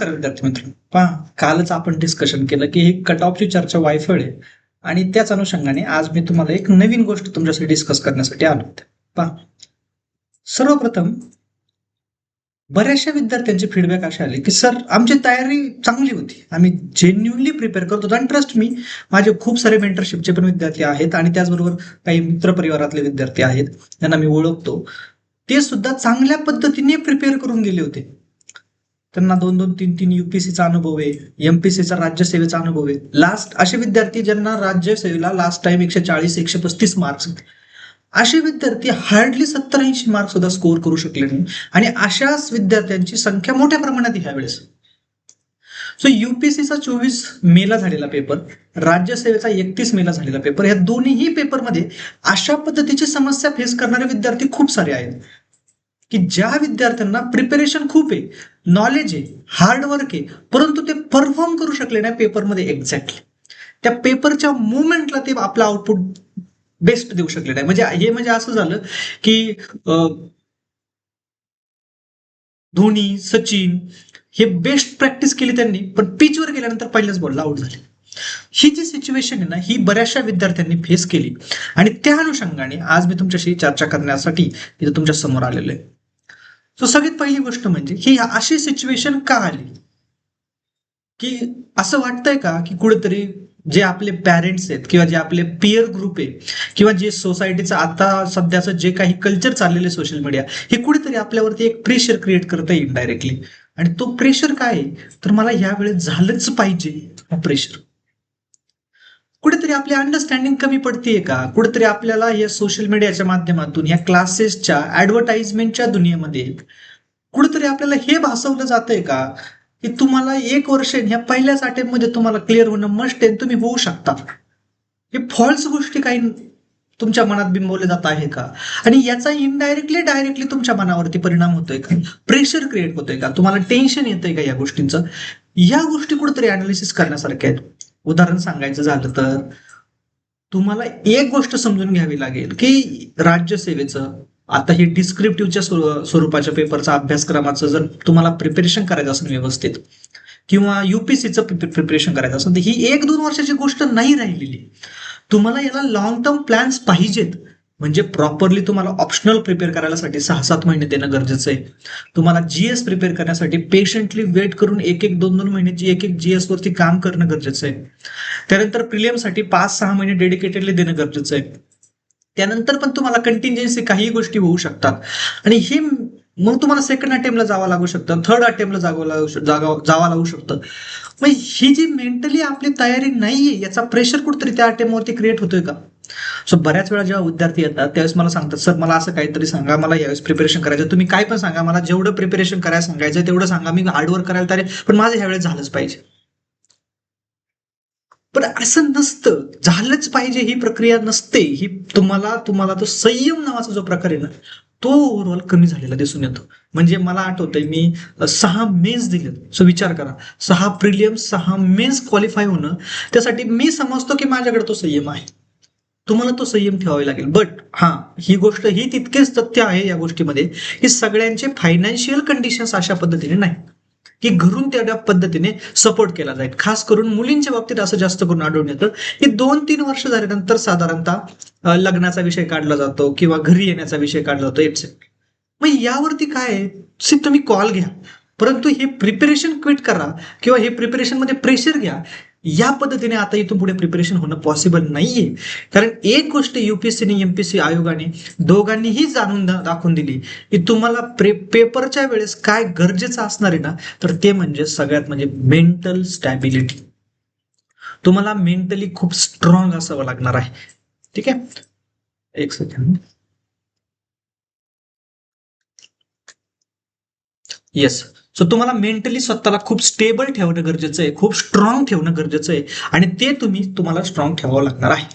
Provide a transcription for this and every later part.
तर विद्यार्थी मित्र पहा, कालच आपण डिस्कशन केलं की ही कट ऑफची चर्चा वायफळ आहे आणि त्याच अनुषंगाने आज मी तुम्हाला एक नवीन गोष्ट तुमच्यासाठी डिस्कस करण्यासाठी आलो होते. पहा, सर्वप्रथम बऱ्याचशा विद्यार्थ्यांचे फीडबॅक असे आले की सर आमची तयारी चांगली होती, आम्ही जेन्युनली प्रिपेअर करत होतो आणि ट्रस्ट मी माझे खूप सारे मेंटरशिपचे पण विद्यार्थी आहेत आणि त्याचबरोबर काही मित्रपरिवारातले विद्यार्थी आहेत त्यांना मी ओळखतो, ते सुद्धा चांगल्या पद्धतीने प्रिपेअर करून गेले होते. त्यांना 2-2, 3-3 युपीएससीचा अनुभव आहे, एमपीएससीचा राज्यसेवेचा अनुभव आहे. लास्ट असे विद्यार्थी ज्यांना राज्यसेवेला लास्ट टाइम 140-135 मार्क्स, असे विद्यार्थी हार्डली 70-80 मार्क्स सुद्धा स्कोअर करू शकले नाही आणि अशाच विद्यार्थ्यांची संख्या मोठ्या प्रमाणात ह्या वेळेस. सो युपीएससीचा 24 मेला झालेला पेपर, राज्यसेवेचा 31 मेला झालेला पेपर, या दोन्ही पेपरमध्ये अशा पद्धतीची समस्या फेस करणारे विद्यार्थी खूप सारे आहेत की ज्या विद्यार्थ्यांना प्रिपरेशन खूप आहे, नॉलेज आहे, हार्डवर्क आहे, परंतु ते परफॉर्म करू शकले नाही पेपरमध्ये एक्झॅक्टली. त्या पेपरच्या मुवमेंटला ते आपला आउटपुट बेस्ट देऊ शकले नाही. म्हणजे असं झालं की धोनी, सचिन हे बेस्ट प्रॅक्टिस केली त्यांनी, पण पिचवर गेल्यानंतर पहिल्याच बॉलला आउट झाले. ही जी सिच्युएशन आहे ना, ही बऱ्याचशा विद्यार्थ्यांनी फेस केली आणि त्या अनुषंगाने आज मी तुमच्याशी चर्चा करण्यासाठी इथं तुमच्या समोर आलेलो आहे. सो सगळ्यात पहिली गोष्ट म्हणजे ही अशी सिच्युएशन का आली, की असं वाटतंय का की कुठेतरी जे आपले पॅरेंट्स आहेत किंवा जे आपले पियर ग्रुप आहे किंवा जे सोसायटीचं आता सध्याचं जे काही कल्चर चाललेलं आहे सोशल मीडिया, हे कुठेतरी आपल्यावरती एक प्रेशर क्रिएट करत आहे इनडायरेक्टली. आणि तो प्रेशर काय आहे, तर मला यावेळेस झालंच पाहिजे हा प्रेशर. कुठेतरी आपली अंडरस्टँडिंग कमी पडतीये का, कुठेतरी आपल्याला या सोशल मीडियाच्या माध्यमातून या क्लासेसच्या ऍडव्हर्टाइजमेंटच्या दुनियेमध्ये कुठेतरी आपल्याला हे भासवलं जातंय का की तुम्हाला 1 वर्ष ह्या पहिल्याच अटेम्प्ट मध्ये तुम्हाला क्लिअर होणं मस्ट आहे, तुम्ही होऊ शकता. हे फॉल्स गोष्टी काही तुमच्या मनात बिंबवले जात आहे का, आणि याचा इनडायरेक्टली डायरेक्टली तुमच्या मनावरती परिणाम होतोय का, प्रेशर क्रिएट होतोय का, तुम्हाला टेन्शन येतंय का या गोष्टींचं. या गोष्टी कुठेतरी अनालिसिस करण्यासारख्या आहेत. उदाहरण सांगायचं झालं तर तुम्हाला एक गोष्ट समजून घ्यावी लागेल की राज्यसेवेचं आता हे डिस्क्रिप्टिव्हच्या स्वरूपाच्या पेपरचा अभ्यासक्रमाचं जर तुम्हाला प्रिपरेशन करायचं असेल व्यवस्थित, किंवा युपीएससीचं प्रिपरेशन करायचं असेल, तर ही 1-2 वर्षाची गोष्ट नाही राहिलेली. तुम्हाला याला लॉंग टर्म प्लॅन्स पाहिजेत. म्हणजे प्रॉपरली तुम्हाला ऑप्शनल प्रिपेअर करायसाठी 6-7 महिने देणं गरजेचं आहे. तुम्हाला जीएस प्रिपेअर करण्यासाठी पेशंटली वेट करून 1-2 महिन्याची एक जीएस वरती काम करणं गरजेचं आहे. त्यानंतर प्रिलियमसाठी 5-6 महिने डेडिकेटेडली देणं गरजेचं आहे. त्यानंतर पण तुम्हाला कंटिन्जन्सी काही गोष्टी होऊ शकतात आणि हे मग तुम्हाला सेकंड अटेम्प्टला जावं लागू शकतं, थर्ड अटेम्प्टला जावं लागू शकतं. मग ही जी मेंटली आपली तयारी नाहीये याचा प्रेशर कुठेतरी त्या अटेम्प्टवरती क्रिएट होतोय का. सो बऱ्याच वेळा जेव्हा विद्यार्थी येतात त्यावेळेस मला सांगतात, सर मला असं काहीतरी सांगा, मला यावेळेस प्रिपरेशन करायचं, तुम्ही काय पण सांगा, मला जेवढं प्रिपरेशन करायला सांगायचं तेवढं सांगा, मी हार्डवर्क करायला तयार, पण माझं ह्यावेळेस झालंच पाहिजे. पण असं नसतं, झालंच पाहिजे ही प्रक्रिया नसते. ही तुम्हाला तो संयम नावाचा जो प्रकार आहे ना, तो ओव्हरऑल कमी झालेला दिसून येतो. म्हणजे मला आठवतंय मी 6 मेन्स दिले. सो विचार करा, 6 प्रिलियम 6 मेन्स क्वालिफाय होणं, त्यासाठी मी समजतो की माझ्याकडे तो संयम आहे. तुम्हाला तो संयम ठेवावा लागेल. बट ही गोष्ट ही तितकेच तथ्य आहे या गोष्टीमध्ये की सगळ्यांचे फायनान्शियल कंडिशन्स अशा पद्धतीने नाही की घरून त्या पद्धतीने सपोर्ट केला जाईल. खास करून मुलींच्या बाबतीत असं जास्त करून आढळून येतं की 2-3 वर्ष झाल्यानंतर साधारणतः लग्नाचा विषय काढला जातो किंवा घरी येण्याचा विषय काढला जातो एटसेट्रा. मग यावरती काय आहे, तुम्ही कॉल घ्या, परंतु हे प्रिपरेशन क्विट करा किंवा हे प्रिपरेशन मध्ये प्रेशर घ्या, या पद्धतीने आता इथून पुढे प्रिपरेशन होणं पॉसिबल नाहीये. कारण एक गोष्ट युपीएससी आणि एमपीएससी आयोगाने दोघांनीही जाणून दाखवून दिली की तुम्हाला पेपरच्या वेळेस काय गरजेचं असणार आहे ना, तर ते म्हणजे सगळ्यात म्हणजे मेंटल स्टॅबिलिटी. तुम्हाला मेंटली खूप स्ट्रॉंग असावं लागणार आहे. ठीक आहे, एक सेकंड. येस. सो तुम्हाला मेंटली स्वतःला खूप स्टेबल ठेवणं गरजेचं आहे, खूप स्ट्रॉंग ठेवणं गरजेचं आहे आणि ते तुम्हाला स्ट्रॉंग ठेवावं लागणार आहे.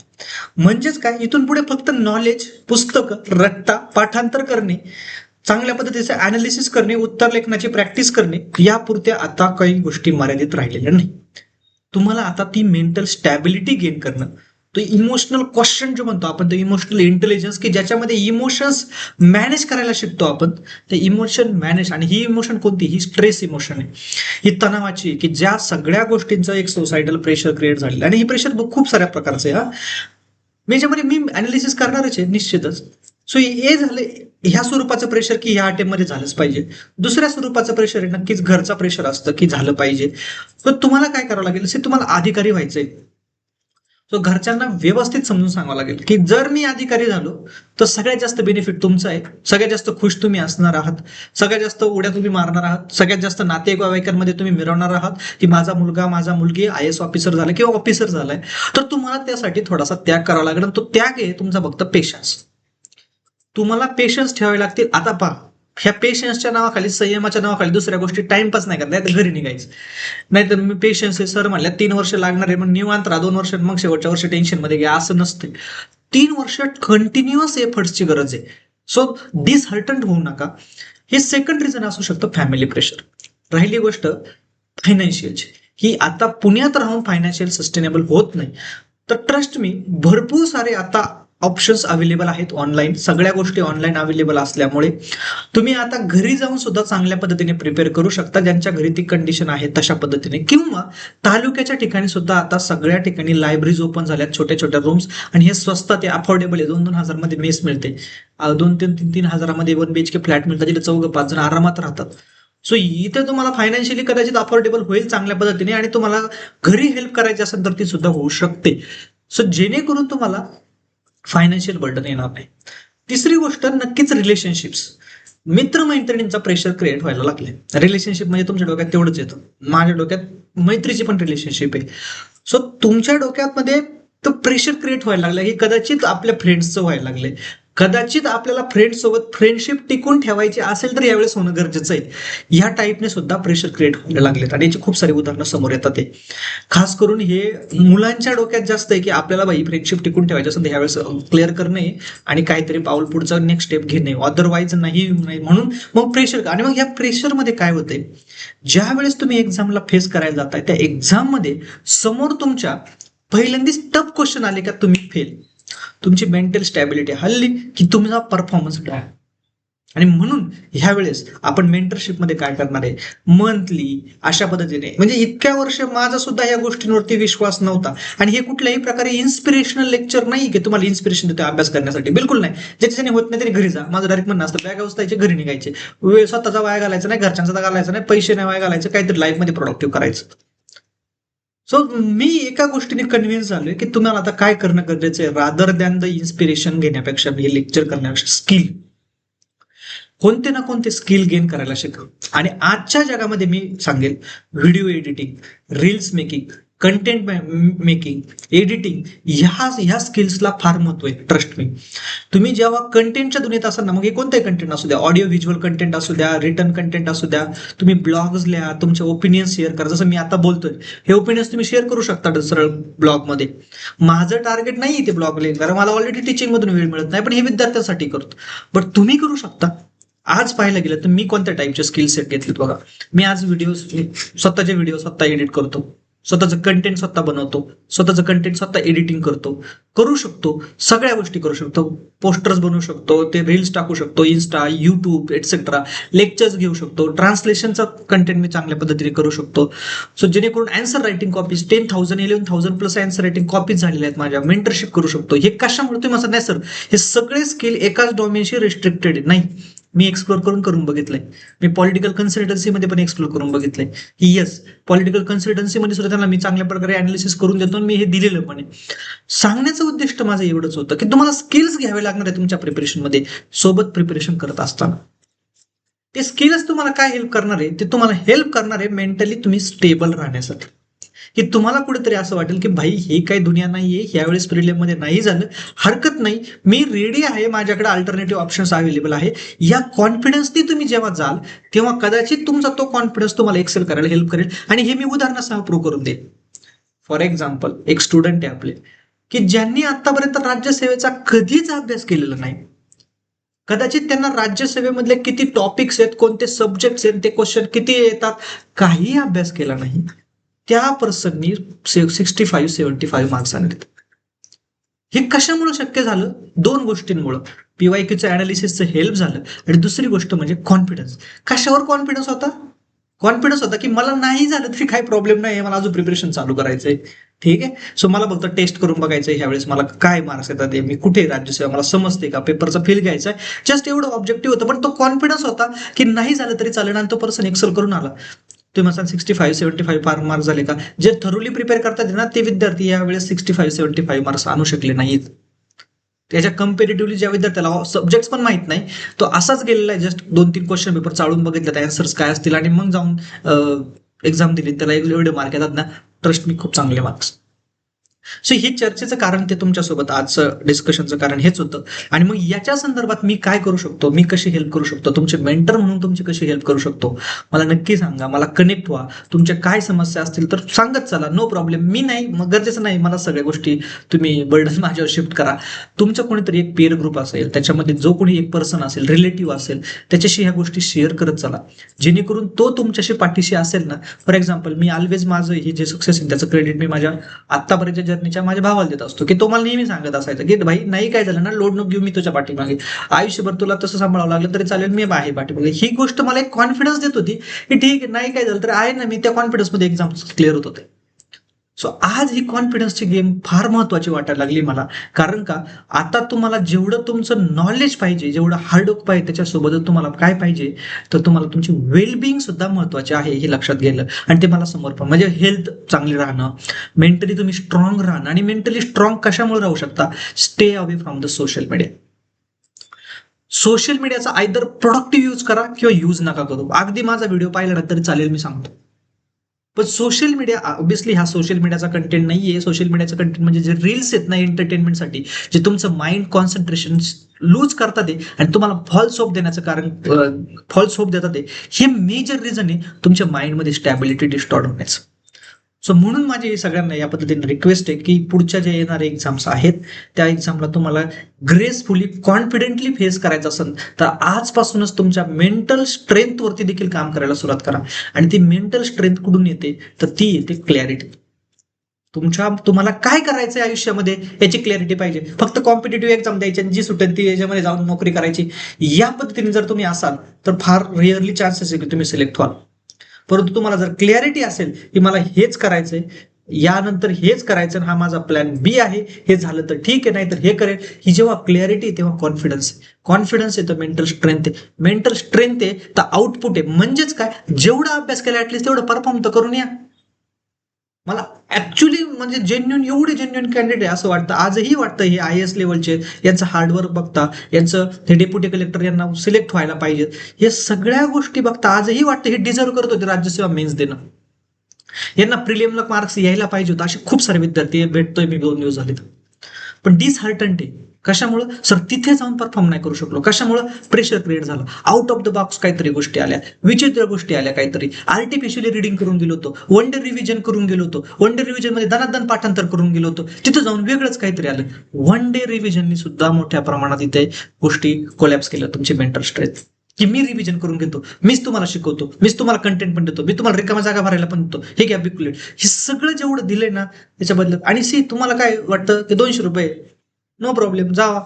म्हणजेच काय, इथून पुढे फक्त नॉलेज, पुस्तकं, रट्टा, पाठांतर करणे, चांगल्या पद्धतीचे अनालिसिस करणे, उत्तर लेखनाची प्रॅक्टिस करणे, यापुरत्या आता काही गोष्टी मर्यादित राहिलेल्या नाही. तुम्हाला आता ती मेंटल स्टॅबिलिटी गेन करणं, तो इमोशनल क्वेश्चन जो म्हणतो आपण, तो इमोशनल इंटेलिजन्स, की ज्याच्यामध्ये इमोशन्स मॅनेज करायला शिकतो आपण. ते इमोशन मॅनेज, आणि ही इमोशन कोणती, ही स्ट्रेस इमोशन आहे, ही तणावाची, की ज्या सगळ्या गोष्टींचं एक सोसायटल प्रेशर क्रिएट झालेलं. आणि ही प्रेशर खूप साऱ्या प्रकारचं आहे. याच्यामध्ये मी अनालिसिस करणारच आहे निश्चितच. सो हे झालं ह्या स्वरूपाचं प्रेशर, की ह्या अटेम्प्टमध्ये झालंच पाहिजे. दुसऱ्या स्वरूपाचं प्रेशर आहे नक्कीच घरचा प्रेशर असतं, की झालं पाहिजे. तर तुम्हाला काय करावं लागेल, तुम्हाला अधिकारी व्हायचंय. सो घरच्यांना व्यवस्थित समजून सांगावं लागेल, की जर मी अधिकारी झालो तर सगळ्यात जास्त बेनिफिट तुमचा आहे, सगळ्यात जास्त खुश तुम्ही असणार आहात, सगळ्यात जास्त उड्या तुम्ही मारणार आहात, सगळ्यात जास्त नातेवाईकांमध्ये तुम्ही मिरवणार आहात, की माझा मुलगा माझा मुलगी IAS ऑफिसर झाला किंवा ऑफिसर झालाय. तर तुम्हाला त्यासाठी थोडासा त्याग करावा लागेल. आणि तो त्याग आहे तुमचा फक्त पेशन्स. तुम्हाला पेशन्स ठेवावे लागतील. आता पहा, ह्या पेशन्सच्या नावाखाली, संयमाच्या नावाखाली दुसऱ्या गोष्टी टाइमपास नाही करता, घरी निघायचं. नाहीतर मी पेशन्स आहे सर म्हणल्या 3 वर्ष लागणार आहे, मग निवांत राहा 2 वर्ष, मग शेवटच्या वर्षी टेन्शन मध्ये घ्या, असं नसते. 3 वर्ष कंटिन्युअस एफर्ट्सची गरज आहे. सो डिसहर्टंड होऊ नका. हे सेकंड रिझन असू शकतं फॅमिली प्रेशर. राहिली गोष्ट फायनान्शियलची, ही आता पुण्यात राहून फायनान्शियल सस्टेनेबल होत नाही. तर ट्रस्ट मी, भरपूर सारे आता ऑप्शन्स अवेलेबल आहेत ऑनलाईन. सगळ्या गोष्टी ऑनलाईन अवेलेबल असल्यामुळे तुम्ही आता घरी जाऊन सुद्धा चांगल्या पद्धतीने प्रिपेअर करू शकता, ज्यांच्या घरी ती कंडिशन आहे तशा पद्धतीने. किंवा तालुक्याच्या ठिकाणी सुद्धा आता सगळ्या ठिकाणी लायब्ररीज ओपन झाल्यात, छोट्या छोट्या रूम्स, आणि हे स्वस्त, ते अफोर्डेबल आहे. 2-2 हजार मध्ये मेस मिळते, 2-3 हजारामध्ये 1 BHK फ्लॅट मिळतात, जिथे 4-5 जण आरामात राहतात. सो इथे तुम्हाला फायनान्शियली कदाचित अफोर्डेबल होईल चांगल्या पद्धतीने, आणि तुम्हाला घरी हेल्प करायची असेल तर ती सुद्धा होऊ शकते. सो जेणेकरून तुम्हाला फायनान्शियल बर्डन येणार नाही. तिसरी गोष्ट नक्कीच रिलेशनशिप्स. मित्रमैत्रिणींचा प्रेशर क्रिएट व्हायला लागले. रिलेशनशिप म्हणजे तुमच्या डोक्यात तेवढंच येतं, माझ्या डोक्यात मैत्रीची पण रिलेशनशिप आहे. सो तुमच्या डोक्यामध्ये तो प्रेशर क्रिएट व्हायला लागला, की कदाचित आपल्या फ्रेंड्सचं व्हायला लागले, कदाचित आपल्याला फ्रेंड्स सोबत फ्रेंडशिप टिकून ठेवायची असेल तर यावेळेस होणं गरजेचं आहे. ह्या टाईपने सुद्धा प्रेशर क्रिएट व्हायला लागलेत, आणि याची खूप सारी उदाहरणं समोर येतात. ते खास करून हे मुलांच्या डोक्यात जास्त आहे, की आपल्याला बाई फ्रेंडशिप टिकून ठेवायची असेल तर ह्यावेळेस क्लिअर करणे आणि काहीतरी पाऊल पुढचा नेक्स्ट स्टेप घेणे, अदरवाईज नाही. म्हणून मग प्रेशर. आणि मग या प्रेशरमध्ये काय होतंय, ज्या वेळेस तुम्ही एक्झामला फेस करायला जाताय, त्या एक्झाम मध्ये समोर तुमच्या पहिल्यांदाच टफ क्वेश्चन आले का तुम्ही फेल, तुमची मेंटल स्टॅबिलिटी हल्ली, की तुमचा परफॉर्मन्स डाय. आणि म्हणून ह्या वेळेस आपण मेंटरशिप मध्ये काय करणार आहे, मंथली अशा पद्धतीने. म्हणजे इतक्या वर्ष माझा सुद्धा या गोष्टींवरती विश्वास नव्हता, आणि हे कुठल्याही प्रकारे इन्स्पिरेशनल लेक्चर नाही की तुम्हाला इन्स्पिरेशन देतो अभ्यास करण्यासाठी, बिलकुल नाही. ज्याच्याने होत नाही तरी घरी जा. माझं डायरेक्ट म्हणणं असतं, बॅग उचलायचे, घरी निघायचे, वेळ स्वतःचा वाया घालायचा नाही, घरच्यांचा घालायचा नाही, पैसे नाही वाया घालायचे, काहीतरी लाईफ मध्ये प्रोडक्टिव्ह करायचं. सो मी एका गोष्टीने कन्व्हिन्स झालोय, की तुम्हाला आता काय करणं गरजेचं आहे, रादर दॅन द इन्स्पिरेशन घेण्यापेक्षा, हे लेक्चर करण्यापेक्षा स्किल, कोणते ना कोणते स्किल गेन करायला शिका. आणि आजच्या जगामध्ये मी सांगेल, video editing, reels making, content making, editing, ह्या स्किल्सला फार महत्व आहे. Trust me. तुम्ही जेव्हा कंटेंटच्या दुनियेत असाल ना, मग हे कोणते कंटेंट असू द्या, ऑडिओ व्हिज्युअल कंटेंट असू द्या, रिटर्न कंटेंट असू द्या, तुम्ही ब्लॉग्स लिहा, तुमचे ओपिनियन शेअर करा. जसं मी आता बोलतोय, हे ओपिनियन्स तुम्ही शेअर करू शकता सरळ ब्लॉगमध्ये. माझं टार्गेट नाही ते ब्लॉग लिहिण, कारण मला ऑलरेडी टीचिंग मधून वेळ मिळत नाही, पण हे विद्यार्थ्यांसाठी करतो. बट तुम्ही करू शकता. आज पाहायला गेलं तर मी कोणत्या टाईपचे स्किल सेट घेतलेत बघा. मी आज स्वतःचे व्हिडिओ स्वतः एडिट करतो, स्वतःचं कंटेंट स्वतः बनवतो, स्वतःचं कंटेंट स्वतः एडिटिंग करू शकतो, सगळ्या गोष्टी करू शकतो. पोस्टर्स बनवू शकतो, ते रील्स टाकू शकतो, इन्स्टा, युट्यूब एटसेट्रा, लेक्चर्स घेऊ शकतो, ट्रान्सलेशनचा कंटेंट मी चांगल्या पद्धतीने करू शकतो. सो जेणेकरून answer writing copies 10,000 11,000 plus answer writing copies झालेल्या आहेत माझ्या. मेंटरशिप करू शकतो. हे कशामुळे तुम्ही असं नाही सर, हे सगळे स्किल एकाच डोमेनशी रिस्ट्रिक्टेड नाही. मी एक्सप्लोर करून बघितलंय. मी पॉलिटिकल कन्सल्टन्सीमध्ये पण एक्सप्लोर करून बघितलंय, की येस, पॉलिटिकल कन्सल्टन्सीमध्ये सुद्धा त्यांना मी चांगल्या प्रकारे अनालिसिस करून देतो. मी हे दिलेलं पण आहे. सांगण्याचं उद्दिष्ट माझं एवढंच होतं, की तुम्हाला स्किल्स घ्यावे लागणार आहे तुमच्या प्रिपरेशनमध्ये. सोबत प्रिपरेशन करत असताना ते स्किल्स तुम्हाला काय हेल्प करणार आहे, ते तुम्हाला हेल्प करणार आहे मेंटली तुम्ही स्टेबल राहण्यासाठी. की तुम्हाला कुठेतरी असं वाटेल की भाई हे काही दुनिया नाहीये, यावेळेस प्रिलियम मध्ये नाही झालं, हरकत नाही, मी रेडी आहे, माझ्याकडे अल्टरनेटिव्ह ऑप्शन्स अवेलेबल आहे. या कॉन्फिडन्सनी तुम्ही जेव्हा जाल, तेव्हा कदाचित तुमचा तो कॉन्फिडन्स तुम्हाला एक्सेल करायला हेल्प करेल. आणि हे मी उदाहरणासह प्रूव्ह करून देईन. फॉर एक्झाम्पल, एक स्टुडंट आहे आपले, की ज्यांनी आतापर्यंत राज्यसेवेचा कधीच अभ्यास केलेला नाही. कदाचित त्यांना राज्यसेवेमधले किती टॉपिक्स आहेत, कोणते सब्जेक्ट्स आहेत, ते क्वेश्चन किती येतात, काही अभ्यास केला नाही. त्या पर्सननी 65-75 मार्क्स आणले. हे कशामुळे शक्य झालं? दोन गोष्टींमुळे. पीवायक्यूचं अनालिसिसचं हेल्प झालं आणि दुसरी गोष्ट म्हणजे कॉन्फिडन्स. कशावर कॉन्फिडन्स होता? कॉन्फिडन्स होता की मला नाही झालं तरी काही प्रॉब्लेम नाही, मला अजून प्रिपरेशन चालू करायचंय. ठीक आहे. सो मला फक्त टेस्ट करून बघायचं ह्यावेळेस मला काय मार्क्स येतात, मी कुठे राज्यसेवा मला समजते का, पेपरचा फील घ्यायचा आहे, जस्ट एवढं ऑब्जेक्टिव्ह होतं. पण तो कॉन्फिडन्स होता की नाही झालं तरी चालेल आणि तो पर्सन एक्सेल करून आला. तुम्ही म्हणता 65-75 फार मार्क्स झाले का? जे थरोली प्रिपेअर करतात ना ते विद्यार्थी यावेळेस 65-75 मार्क्स आणू शकले नाहीत. त्याच्या कम्पेरेटिव्हली ज्या विद्यार्थ्याला सब्जेक्ट पण माहित नाही, तो असाच गेलेला आहे, जस्ट 2-3 क्वेश्चन पेपर चाळून बघितलं, त्या आन्सर्स काय असतील आणि मग जाऊन एक्झाम दिली, त्याला एवढे मार्क येतात ना, ट्रस्ट मी, खूप चांगले मार्क्स. सो हे चर्चेचं कारण, ते तुमच्यासोबत आजचं डिस्कशनचं कारण हेच होतं. आणि मग याच्या संदर्भात मी काय करू शकतो, मी कशी हेल्प करू शकतो, तुमचे मेंटर म्हणून तुमची कशी हेल्प करू शकतो, मला नक्की सांगा. मला कनेक्ट व्हा. तुमच्या काय समस्या असतील तर सांगत चला, नो प्रॉब्लेम. मी नाही, मग गरजेचं नाही मला सगळ्या गोष्टी तुम्ही बर्डन माझ्यावर शिफ्ट करा. तुमचं कोणीतरी एक पेअर ग्रुप असेल, त्याच्यामध्ये जो कोणी एक पर्सन असेल, रिलेटिव्ह असेल, त्याच्याशी ह्या गोष्टी शेअर करत चला, जेणेकरून तो तुमच्याशी पाठीशी असेल ना. फॉर एक्झाम्पल, मी ऑलवेज माझं हे जे सक्सेस आहे त्याचं क्रेडिट मी माझ्या आतापर्यंत जर्नीच्या माझ्या भावाला देत असतो, की तो मला नेहमी सांगत असायचा की भाई नाही काय झालं ना, लोड नको घेऊ, मी तुझ्या पाठीमागे, आयुष्यभर तुला तसं सांभाळावं लागलं तरी चालेल, मी आहे पाठीमागे. ही गोष्ट मला एक कॉन्फिडन्स देत होती की ठीक आहे, नाही काय झालं तर आहे ना, मी त्या कॉन्फिडन्समध्ये एक्झाम क्लिअर होत होते. सो आज ही कॉन्फिडन्सची गेम फार महत्वाची वाटायला लागली मला. कारण का, आता तुम्हाला जेवढं तुमचं नॉलेज पाहिजे, जेवढं हार्डवर्क पाहिजे, त्याच्यासोबत तुम्हाला काय पाहिजे, तर तुम्हाला तुमची वेलबिंग सुद्धा महत्वाचे आहे हे लक्षात गेलं. आणि ते मला समर्पण, म्हणजे हेल्थ चांगली राहणं, मेंटली तुम्ही स्ट्रॉंग राहणं. आणि मेंटली स्ट्रॉंग कशामुळे राहू शकता? Stay away from the social media. Social मीडियाचा आयदर प्रोडक्टिव्ह यूज करा किंवा यूज नका करू. अगदी माझा व्हिडिओ पाहिला तरी चालेल, मी सांगतो. पण सोशल मीडिया, ऑब्विसली हा सोशल मीडियाचा कंटेंट नाहीये. सोशल मीडियाचा कंटेंट म्हणजे जे रील्स आहेत ना एंटरटेनमेंटसाठी, जे तुमचं माइंड कॉन्सन्ट्रेशन लूज करतात आणि तुम्हाला फॉल्स होप देण्याचं कारण, फॉल्स होप देतात, हे मेजर रिझन आहे तुमच्या माइंडमध्ये स्टॅबिलिटी डिस्टॉर्ट होण्याचं. सो म्हणून माझी सगळ्यांना या पद्धतीने रिक्वेस्ट आहे की पुढच्या जे येणारे एक्झाम्स आहेत त्या एक्झामला तुम्हाला ग्रेसफुली, कॉन्फिडेंटली फेस करायचं असेल तर आजपासूनच तुमच्या मेंटल स्ट्रेंथवरती देखील काम करायला सुरुवात करा. आणि ती मेंटल स्ट्रेंथ कुठून येते? तर ती येते क्लॅरिटी. तुम्हाला काय करायचंय आयुष्यामध्ये याची क्लॅरिटी पाहिजे. फक्त कॉम्पिटेटिव्ह एक्झाम द्यायची आणि जी सुटेल ती याच्यामध्ये जाऊन नोकरी करायची, या पद्धतीने जर तुम्ही असाल तर फार रिअरली चान्सेस आहे की तुम्ही सिलेक्ट व्हाल. परंतु तुम्हाला जर क्लॅरिटी असेल की मला हेच करायचंय, यानंतर हेच करायचं, हा माझा प्लॅन बी आहे, हे झालं तर ठीक आहे, नाही तर हे करेल, ही जेव्हा क्लॅरिटी तेव्हा कॉन्फिडन्स आहे. कॉन्फिडन्स आहे तर मेंटल स्ट्रेंथ आहे, मेंटल स्ट्रेंथ आहे तर आउटपुट आहे. म्हणजेच काय, जेवढा अभ्यास केला ऍटलीस्ट तेवढं परफॉर्म तर करून या. मला ऍक्च्युली म्हणजे एवढे जेन्युन कॅन्डिडेट असं वाटतं, आजही वाटतं, हे IAS लेवलचे, यांचं हार्डवर्क बघता, यांचं हे डेप्युटी कलेक्टर यांना सिलेक्ट व्हायला पाहिजेत, हे सगळ्या गोष्टी बघता आजही वाटतं हे डिझर्व करत होते राज्यसेवा मेन्स देणं, यांना प्रिलियमला मार्क्स यायला पाहिजे होता. असे खूप सारे विद्यार्थी भेटतोय मी 2 दिवस झाले. पण डिसहार्टंड आहे. कशामुळं? सर तिथे जाऊन परफॉर्म नाही करू शकलो. कशामुळं? प्रेशर क्रिएट झालं. आउट ऑफ द बॉक्स काहीतरी गोष्टी आल्या, विचित्र गोष्टी आल्या, काहीतरी आर्टिफिशियली रिडिंग करून गेलो होतो, वन डे रिव्हिजन करून गेलो होतो, वन डे रिव्हिजन मध्ये दनादन पाठांतर करून गेलो होतो, तिथं जाऊन वेगळंच काहीतरी आलं. वन डे रिव्हिजननी सुद्धा मोठ्या प्रमाणात इथे गोष्टी कोलॅप्स केल्या तुमची मेंटल स्ट्रेंथ. की मी रिव्हिजन करून घेतो, मीच तुम्हाला शिकवतो, मीच तुम्हाला कंटेंट पण देतो, मी तुम्हाला रिकाम्या जागा भरायला पण देतो, हे घ्या बिक्युलेट, हे सगळं जेवढं दिलंय ना त्याच्या बदल्यात. आणि तुम्हाला काय वाटतं की 200 रुपये, नो प्रॉब्लेम, जावा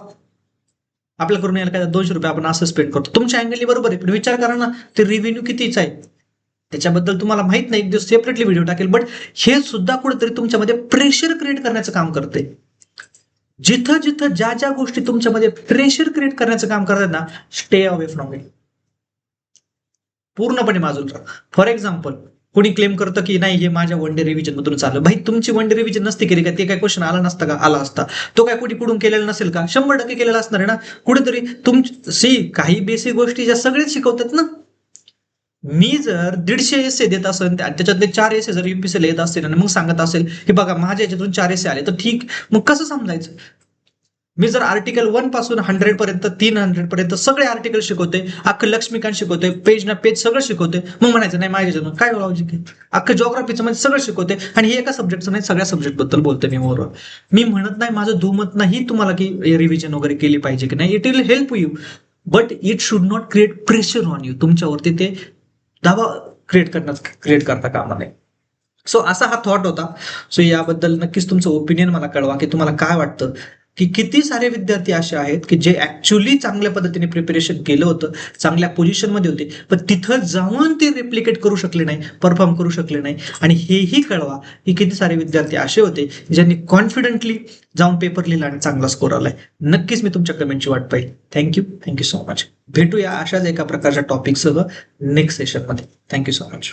आपल्या करून यायला काय, 200 रुपये आपण असं स्पेंड करतो. तुमच्या अँगलनी बरोबर आहे, पण विचार करा ना ते रिव्हेन्यू कितीच आहे त्याच्याबद्दल तुम्हाला माहित नाही, एक दिवस सेपरेटली व्हिडिओ टाकेल. बट हे सुद्धा कुठेतरी तुमच्यामध्ये प्रेशर क्रिएट करण्याचं काम करते. जिथं जिथं ज्या ज्या गोष्टी तुमच्यामध्ये प्रेशर क्रिएट करण्याचं काम करतात ना, स्टे अवे फ्रॉम इट, पूर्णपणे बाजूला राहा. फॉर एक्झाम्पल, कोणी क्लेम करतं की नाही हे माझ्या वन डे रिव्हिजन मधून चाललं. भाई तुमची वन डे रिव्हिजन नसती केली का, ते काय क्वेश्चन आला नसता का? आला असता. तो काय कुठे कुठून केलेला नसेल का? 100% केलेला असणार आहे ना कुठेतरी. काही बेसिक गोष्टी ज्या सगळेच शिकवतात ना. मी जर 150 एसे देत असेल, त्याच्यातले 4 एसे जर UPSC येत असतील आणि मग सांगत असेल की बघा माझ्या याच्यातून 4 एसे आले, तर ठीक, मग कसं समजायचं? मी जर आर्टिकल 1 पासून 100 पर्यंत, 300 पर्यंत सगळे आर्टिकल शिकवते, अख्खं लक्ष्मीकांत शिकवते, पेज ना पेज सगळं शिकवते, मग म्हणायचं नाही माझ्या काय लॉजिक आहे? अख्खं जिओग्राफीचं म्हणजे सगळं शिकवते आणि हे एका सब्जेक्टचं नाही, सगळ्या सब्जेक्ट बद्दल बोलते मी मोर. मी म्हणत नाही, माझं दुमत नाही तुम्हाला की रिव्हिजन वगैरे केली पाहिजे की नाही, it will help you, but it should not create pressure on you. तुमच्यावरती ते दबाव क्रिएट करता कामा नये. सो असा हा थॉट होता. सो याबद्दल नक्कीच तुमचं ओपिनियन मला कळवा की तुम्हाला काय वाटतं. की किती सारे विद्यार्थी असे आहेत की जे ऍक्च्युली चांगल्या पद्धतीने प्रिपरेशन केलं होतं, चांगल्या पोझिशनमध्ये होते, पण तिथं जाऊन ते रेप्लिकेट करू शकले नाही, परफॉर्म करू शकले नाही. आणि हेही कळवा की किती सारे विद्यार्थी असे होते ज्यांनी कॉन्फिडेंटली जाऊन पेपर लिहिला आणि चांगला स्कोर आलाय. नक्कीच मी तुमच्या कमेंटची वाट पाहिजे. Thank you so much. भेटूया अशाच एका प्रकारच्या टॉपिकसह नेक्स्ट सेशनमध्ये. Thank you so much.